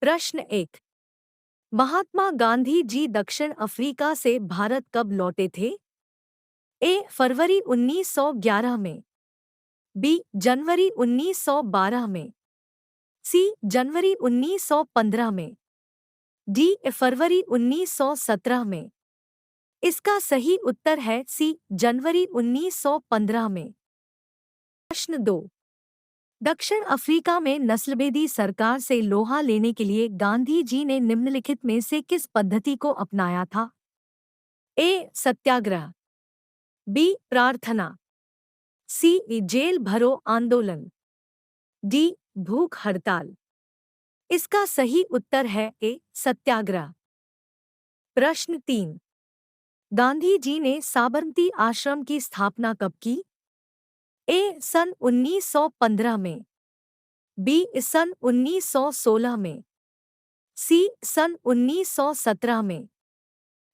प्रश्न 1। महात्मा गांधी जी दक्षिण अफ्रीका से भारत कब लौटे थे? ए. फरवरी 1911 में। बी. जनवरी 1912 में। सी. जनवरी 1915 में। डी. फरवरी 1917 में। इसका सही उत्तर है सी. जनवरी 1915 में। प्रश्न 2। दक्षिण अफ्रीका में नस्लभेदी सरकार से लोहा लेने के लिए गांधी जी ने निम्नलिखित में से किस पद्धति को अपनाया था? ए. सत्याग्रह। बी. प्रार्थना। सी. जेल भरो आंदोलन। डी. भूख हड़ताल। इसका सही उत्तर है ए. सत्याग्रह। प्रश्न 3। गांधी जी ने साबरमती आश्रम की स्थापना कब की? ए. सन 1915 में। बी. सन 1916 में। सी. सन 1917 में।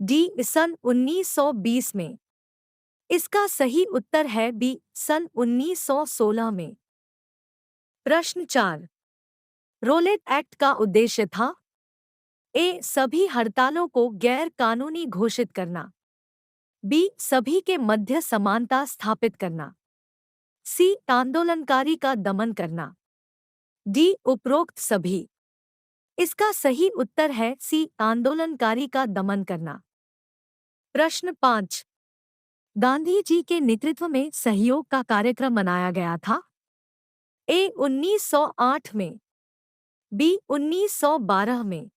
डी. सन 1920 में। इसका सही उत्तर है बी. सन 1916 में। प्रश्न 4। रोलेट एक्ट का उद्देश्य था? ए. सभी हड़तालों को गैर कानूनी घोषित करना। बी. सभी के मध्य समानता स्थापित करना। सी. आंदोलनकारी का दमन करना। डी. उपरोक्त सभी। इसका सही उत्तर है सी. आंदोलनकारी का दमन करना। प्रश्न 5। गांधी जी के नेतृत्व में सहयोग का कार्यक्रम मनाया गया था? ए. 1908 में। बी. 1912 में।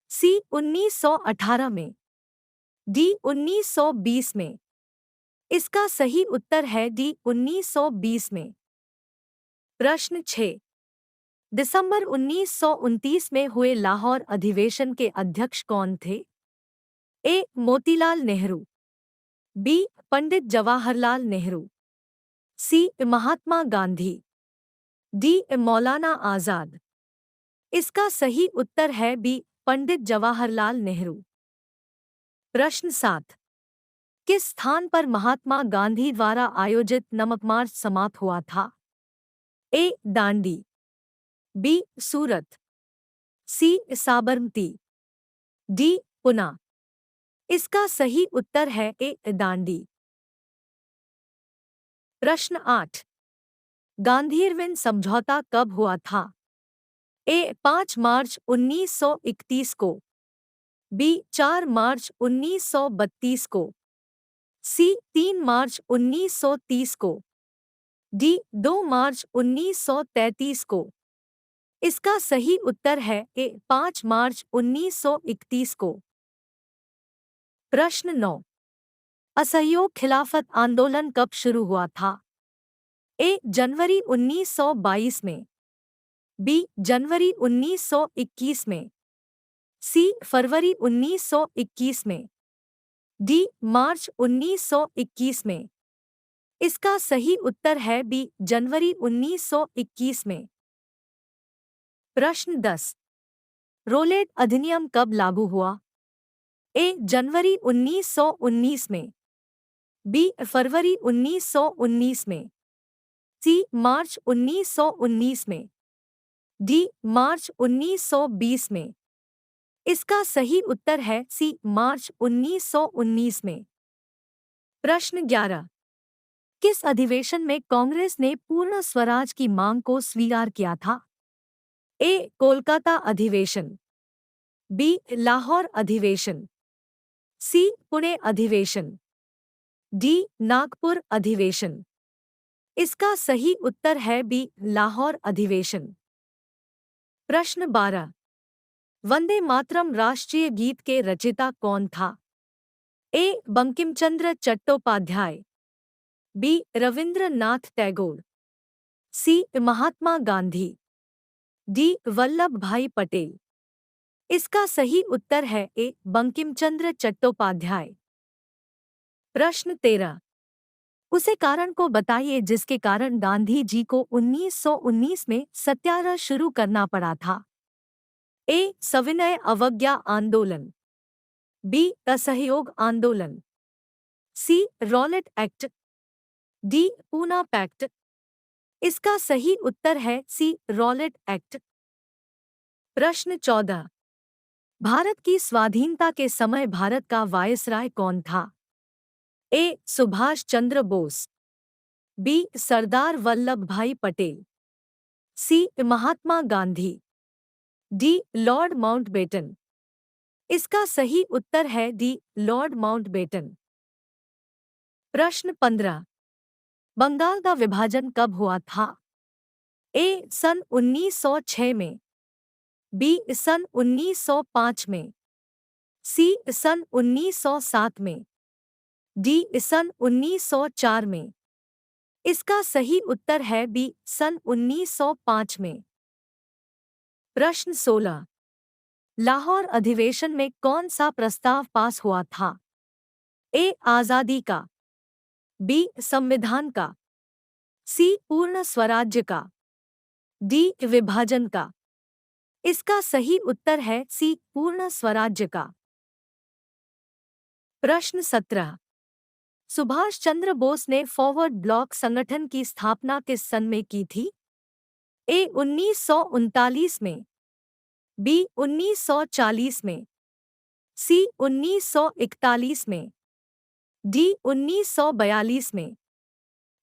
सी. 1918 में। डी. 1920 में। इसका सही उत्तर है डी. 1920 में। प्रश्न 6। दिसंबर 1929 में हुए लाहौर अधिवेशन के अध्यक्ष कौन थे? ए. मोतीलाल नेहरू। बी. पंडित जवाहरलाल नेहरू। सी. महात्मा गांधी। डी. मौलाना आजाद। इसका सही उत्तर है बी. पंडित जवाहरलाल नेहरू। प्रश्न 7। किस स्थान पर महात्मा गांधी द्वारा आयोजित नमक मार्च समाप्त हुआ था? ए. दांडी। बी. सूरत। सी. साबरमती। डी. पुना। इसका सही उत्तर है ए. दांडी। प्रश्न 8। गांधी-इरविन समझौता कब हुआ था? ए. 5 मार्च 1931 को। बी. 4 मार्च 1932 को। सी. 3 मार्च 1930 को। डी. 2 मार्च 1933 को। इसका सही उत्तर है ए. 5 मार्च 1931 को। प्रश्न 9। असहयोग खिलाफत आंदोलन कब शुरू हुआ था? ए. जनवरी 1922 में। बी. जनवरी 1921 में। सी. फरवरी 1921 में। डी. मार्च 1921 में। इसका सही उत्तर है बी. जनवरी 1921 में। प्रश्न 10। रोलेट अधिनियम कब लागू हुआ? ए. जनवरी 1919 में। बी. फरवरी 1919 में। सी. मार्च 1919 में। डी. मार्च 1920 में। इसका सही उत्तर है सी. मार्च 1919 में। प्रश्न 11। किस अधिवेशन में कांग्रेस ने पूर्ण स्वराज की मांग को स्वीकार किया था? ए. कोलकाता अधिवेशन। बी. लाहौर अधिवेशन। सी. पुणे अधिवेशन। डी. नागपुर अधिवेशन। इसका सही उत्तर है बी. लाहौर अधिवेशन। प्रश्न 12। वंदे मातरम राष्ट्रीय गीत के रचयिता कौन था? ए. बंकिम चंद्र चट्टोपाध्याय। बी. रविंद्रनाथ टैगोर। सी. महात्मा गांधी। डी. वल्लभ भाई पटेल। इसका सही उत्तर है ए. बंकिम चंद्र चट्टोपाध्याय। प्रश्न 13। उसे कारण को बताइए जिसके कारण गांधी जी को 1919 में सत्याग्रह शुरू करना पड़ा था। ए. सविनय अवज्ञा आंदोलन। बी. असहयोग आंदोलन। C. Rowlatt act. D. Poona pact. इसका सही उत्तर है सी. Rowlatt act. प्रश्न 14। भारत की स्वाधीनता के समय भारत का वायसराय कौन था? ए. सुभाष चंद्र बोस, बी. सरदार वल्लभ भाई पटेल, सी. Mahatma Gandhi, D. Lord Mountbatten. इसका सही उत्तर है डी. Lord Mountbatten. प्रश्न 15। बंगाल का विभाजन कब हुआ था? ए. सन 1906 में, बी. सन 1905 में, सी. सन 1907 में, डी. सन 1904 में। इसका सही उत्तर है बी. सन 1905 में। प्रश्न 16। लाहौर अधिवेशन में कौन सा प्रस्ताव पास हुआ था? ए. आज़ादी का, बी. संविधान का, सी. पूर्ण स्वराज्य का, डी. विभाजन का। इसका सही उत्तर है सी. पूर्ण स्वराज्य का। प्रश्न 17। सुभाष चंद्र बोस ने फॉरवर्ड ब्लॉक संगठन की स्थापना किस सन में की थी? ए. 1939 में, बी. 1940 में, सी. 1941 में, डी. 1942 में।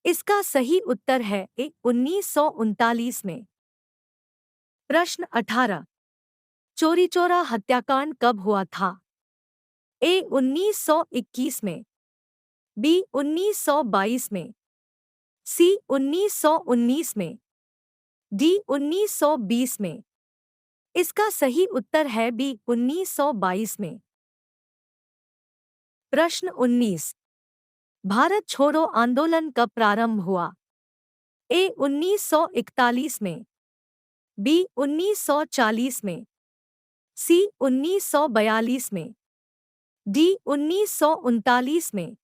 इसका सही उत्तर है ए. 1939 में। प्रश्न 18। चौरी चौरा हत्याकांड कब हुआ था? ए. 1921 में, बी. 1922 में, सी. 1919 में, डी. 1920 में। इसका सही उत्तर है बी. 1922 में। प्रश्न 19। भारत छोड़ो आंदोलन कब प्रारंभ हुआ? ए. 1941 में, बी. 1940 में, सी. 1942 में, डी. 1939 में।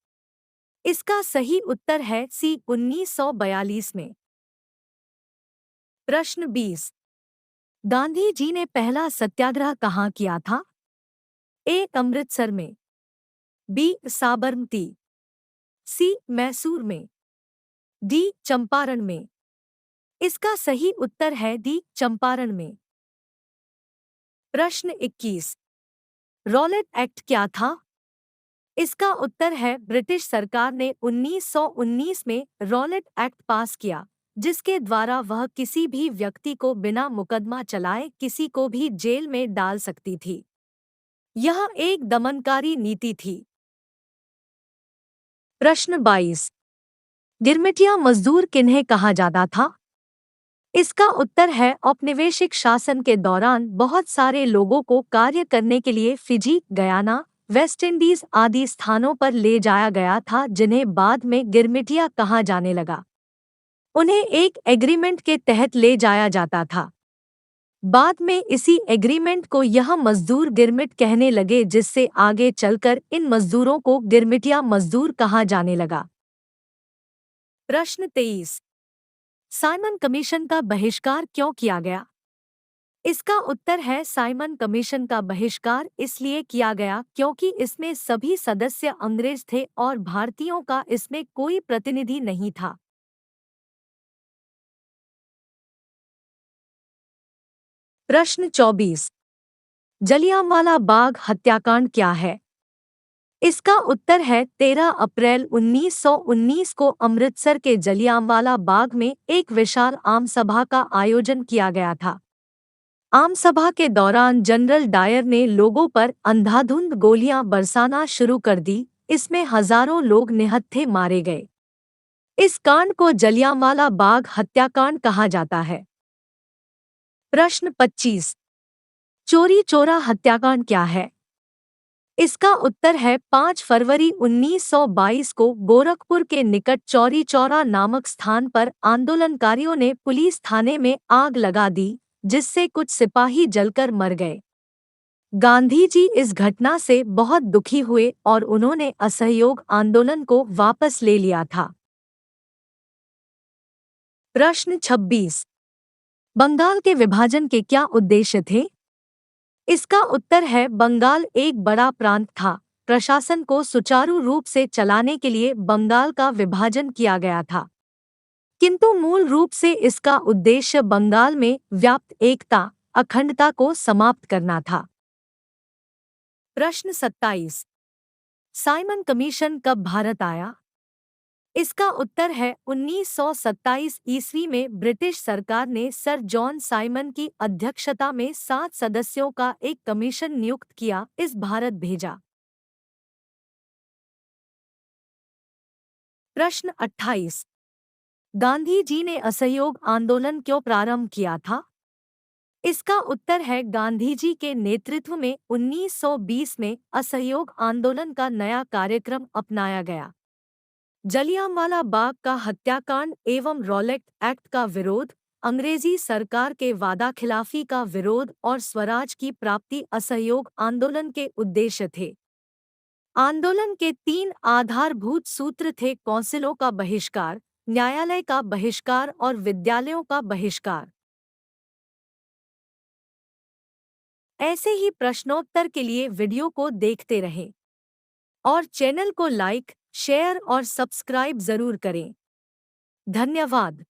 इसका सही उत्तर है सी. 1942 में। प्रश्न 20। गांधी जी ने पहला सत्याग्रह कहाँ किया था? ए. अमृतसर में, बी. साबरमती, सी. मैसूर में, डी. चंपारण में। इसका सही उत्तर है डी. चंपारण में। प्रश्न 21। रॉलेट एक्ट क्या था? इसका उत्तर है ब्रिटिश सरकार ने 1919 में रॉलेट एक्ट पास किया, जिसके द्वारा वह किसी भी व्यक्ति को बिना मुकदमा चलाए किसी को भी जेल में डाल सकती थी। यह एक दमनकारी नीति थी। प्रश्न 22। गिरमिटिया मजदूर किन्हें कहा जाता था? इसका उत्तर है औपनिवेशिक शासन के दौरान बहुत सारे लोगों को कार्य करने के लिए फिजी, गयाना, वेस्ट इंडीज आदि स्थानों पर ले जाया गया था, जिन्हें बाद में गिरमिटिया कहा जाने लगा। उन्हें एक एग्रीमेंट के तहत ले जाया जाता था। बाद में इसी एग्रीमेंट को यह मजदूर गिरमिट कहने लगे, जिससे आगे चलकर इन मजदूरों को गिरमिटिया मजदूर कहा जाने लगा। प्रश्न 23। साइमन कमीशन का बहिष्कार क्यों किया गया? इसका उत्तर है साइमन कमीशन का बहिष्कार इसलिए किया गया क्योंकि इसमें सभी सदस्य अंग्रेज थे और भारतीयों का इसमें कोई प्रतिनिधि नहीं था। प्रश्न 24। जलियांवाला बाग हत्याकांड क्या है? इसका उत्तर है 13 अप्रैल 1919 को अमृतसर के जलियांवाला बाग में एक विशाल आम सभा का आयोजन किया गया था। आम सभा के दौरान जनरल डायर ने लोगों पर अंधाधुंध गोलियां बरसाना शुरू कर दी। इसमें हजारों लोग निहत्थे मारे गए। इस कांड को जलियांवाला बाग हत्याकांड कहा जाता है। प्रश्न 25। चौरी चौरा हत्याकांड क्या है? इसका उत्तर है 5 फरवरी 1922 को गोरखपुर के निकट चौरी चौरा नामक स्थान पर आंदोलनकारियों ने पुलिस थाने में आग लगा दी, जिससे कुछ सिपाही जलकर मर गए। गांधी जी इस घटना से बहुत दुखी हुए और उन्होंने असहयोग आंदोलन को वापस ले लिया था। प्रश्न 26। बंगाल के विभाजन के क्या उद्देश्य थे? इसका उत्तर है बंगाल एक बड़ा प्रांत था। प्रशासन को सुचारू रूप से चलाने के लिए बंगाल का विभाजन किया गया था, किंतु मूल रूप से इसका उद्देश्य बंगाल में व्याप्त एकता, अखंडता को समाप्त करना था। प्रश्न 27। साइमन कमीशन कब भारत आया? इसका उत्तर है 1927 ईस्वी में ब्रिटिश सरकार ने सर जॉन साइमन की अध्यक्षता में 7 सदस्यों का एक कमीशन नियुक्त किया, इस भारत भेजा। प्रश्न 28। गांधी जी ने असहयोग आंदोलन क्यों प्रारंभ किया था? इसका उत्तर है गांधी जी के नेतृत्व में 1920 में असहयोग आंदोलन का नया कार्यक्रम अपनाया गया। जलियांवाला बाग का हत्याकांड एवं रॉलेट एक्ट का विरोध, अंग्रेजी सरकार के वादाखिलाफी का विरोध और स्वराज की प्राप्ति असहयोग आंदोलन के उद्देश्य थे। आंदोलन के 3 आधारभूत सूत्र थे: कौंसिलों का बहिष्कार, न्यायालय का बहिष्कार और विद्यालयों का बहिष्कार। ऐसे ही प्रश्नोत्तर के लिए वीडियो को देखते रहें और चैनल को लाइक, शेयर और सब्सक्राइब जरूर करें। धन्यवाद।